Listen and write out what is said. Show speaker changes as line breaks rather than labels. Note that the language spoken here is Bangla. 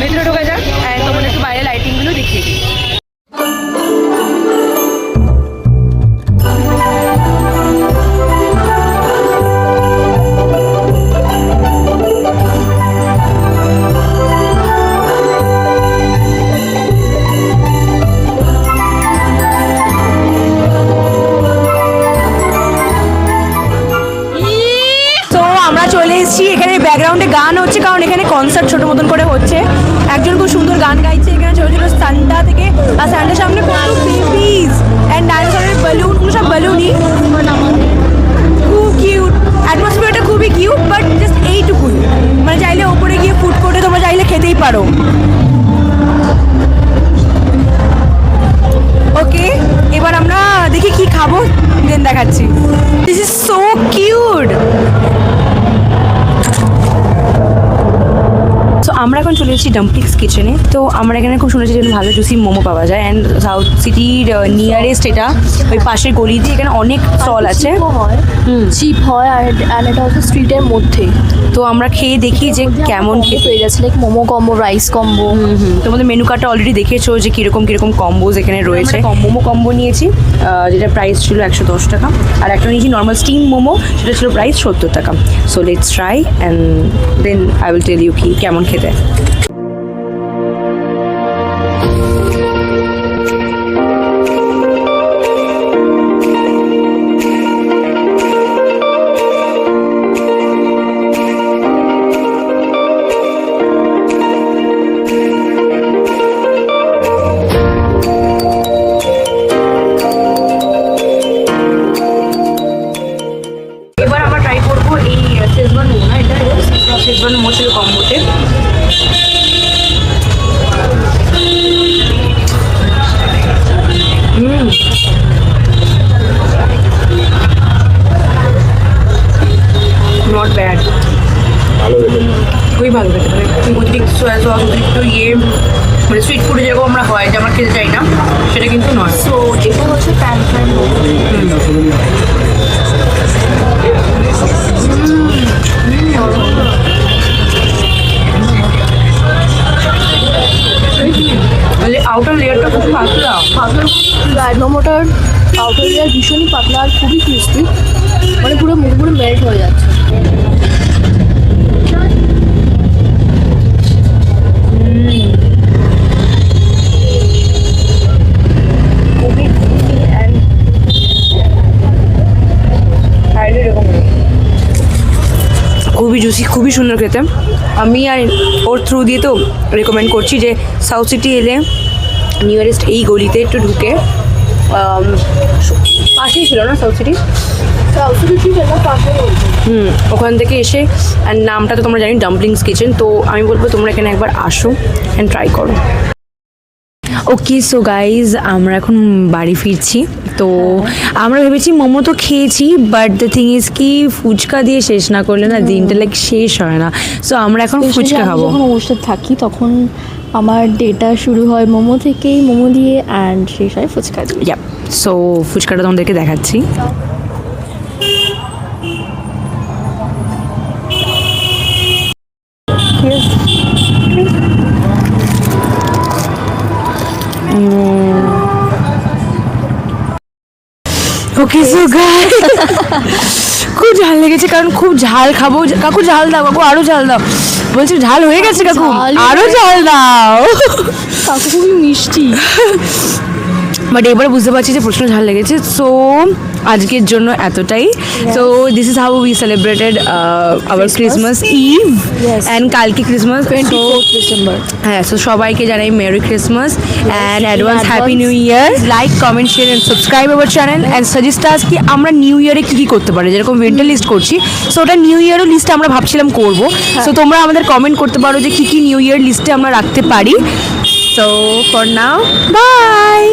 ভেতরে ঢোকা যাক অ্যান্ড তোমাদের একটু বাইরে লাইটিংগুলো দেখিয়ে দিই। চলে এসেছি এখানে ব্যাকগ্রাউন্ডে গান হচ্ছে কারণ এখানে কনসার্ট ছোট মতন করে হচ্ছে। একজন খুব সুন্দর গান গাইছে এখানে ছোট ছোট সান্টা থেকে, আর সান্টার সামনে কত বেবিজ অ্যান্ড ডাইনোসরের বালুনগুলো সব বালুনই, খুব কিউট। অ্যাটমসফিয়ারটা খুবই কিউট বাট জাস্ট এইটুকুই, মানে চাইলে ওপরে গিয়ে ফুড কোর্টে তোমরা চাইলে খেতেই পারো। ওকে, এবার আমরা দেখি কি খাবো দেন দেখাচ্ছি। This is so cute. তো আমরা এখন চলে এসেছি ডাম্পলিংস কিচেনে। তো আমরা এখানে খুব শুনেছি যে ভালো জুসি মোমো পাওয়া যায় অ্যান্ড সাউথ সিটির নিয়ারেস্ট এটা ওই পাশের গলি দিয়ে এখানে অনেক স্টল আছে,
চিপ হয় আর এটা হচ্ছে স্ট্রিটের মধ্যে।
তো আমরা খেয়ে দেখি যে কেমন
পেয়ে যাচ্ছে, like momo combo, rice combo.
তোমাদের মেনু কার্ডটা অলরেডি দেখেছো যে কীরকম কম্বোজ এখানে রয়েছে। মোমো কম্বো নিয়েছি যেটা প্রাইস ছিল 110 টাকা, আর একটা নিয়েছি নর্মাল স্টিম মোমো, সেটা ছিল প্রাইস 70 টাকা। So let's try and then I will tell you কি কেমন খেতে। এবার আমরা ট্রাই করবো এই শেজওয়ান মোমো, না এটা শেজওয়ান মোমো ছিল কম্বোতে। নট ব্যাড, খুবই ভালো খেতে। মানে অতিরিক্ত সয়া সস, অতিরিক্ত মানে স্ট্রিট ফুডে যেরকম আমরা হয় যে আমরা খেতে চাই না, সেটা কিন্তু নয়।
তো এটা হচ্ছে প্যান ফ্রাই মোমো।
আউটার লেয়ারটা খুব পাতলা,
ফ্রাইড মোমোটার আউটার লেয়ার ভীষণই পাতলা আর খুবই ক্রিস্পি, মানে পুরো মুখে পুরো মেল্ট হয়ে যাচ্ছে।
খুবই জুসি, খুবই সুন্দর খেতে। আমি আর ওর থ্রু দিয়ে তো রেকমেন্ড করছি যে সাউথ সিটি এলে নিয়ারেস্ট এই গলিতে একটু ঢুকে, পাশেই ছিল না সাউথ সিটি, ওখান থেকে এসে, আর নামটা তো তোমরা জানি ডাম্পলিংস কিচেন। তো আমি বলবো তোমরা এখানে একবার আসো অ্যান্ড ট্রাই করো। ওকে, সো গাইজ আমরা এখন বাড়ি ফিরছি। তো আমরা ভেবেছি মোমো তো খেয়েছি, বাট দ্য থিং ইজ কি ফুচকা দিয়ে শেষ না করলে না দিনটা লাইক শেষ হয় না। সো আমরা এখন ফুচকা খাবো।
যখন অবস্থায় থাকি তখন আমার ডেটা শুরু হয় মোমো থেকেই, মোমো দিয়ে অ্যান্ড শেষ হয় ফুচকা দিয়ে।
ইয়া, সো ফুচকাটা তোমাদেরকে দেখাচ্ছি। ওকে, সো গাইস খুব ঝাল লেগেছে, কারণ খুব ঝাল খাবো। কাকু ঝাল দাও, কাকু আরো ঝাল দাও। বলছি ঝাল হয়ে গেছে কাকু, আরো ঝাল দাও।
কাকু খুবই মিষ্টি,
বাট এবারে বুঝতে পারছি যে প্রচুর ঝাল লেগেছে। সো আজকের জন্য এতটাই। So this is how we celebrated our Christmas Eve and কালকে ক্রিসমাস
24 ডিসেম্বর।
হ্যাঁ, সো সবাইকে জানাই merry Christmas and advance happy new year. Like, comment, share and subscribe our channel and suggest us কি আমরা নিউ ইয়ারে কী কী করতে পারি। যেরকম উইন্টার লিস্ট করছি, সো ওটা নিউ ইয়ারও লিস্টে আমরা ভাবছিলাম করবো। সো তোমরা আমাদের কমেন্ট করতে পারো যে কী কী নিউ ইয়ার লিস্টে আমরা রাখতে পারি। So for now, by.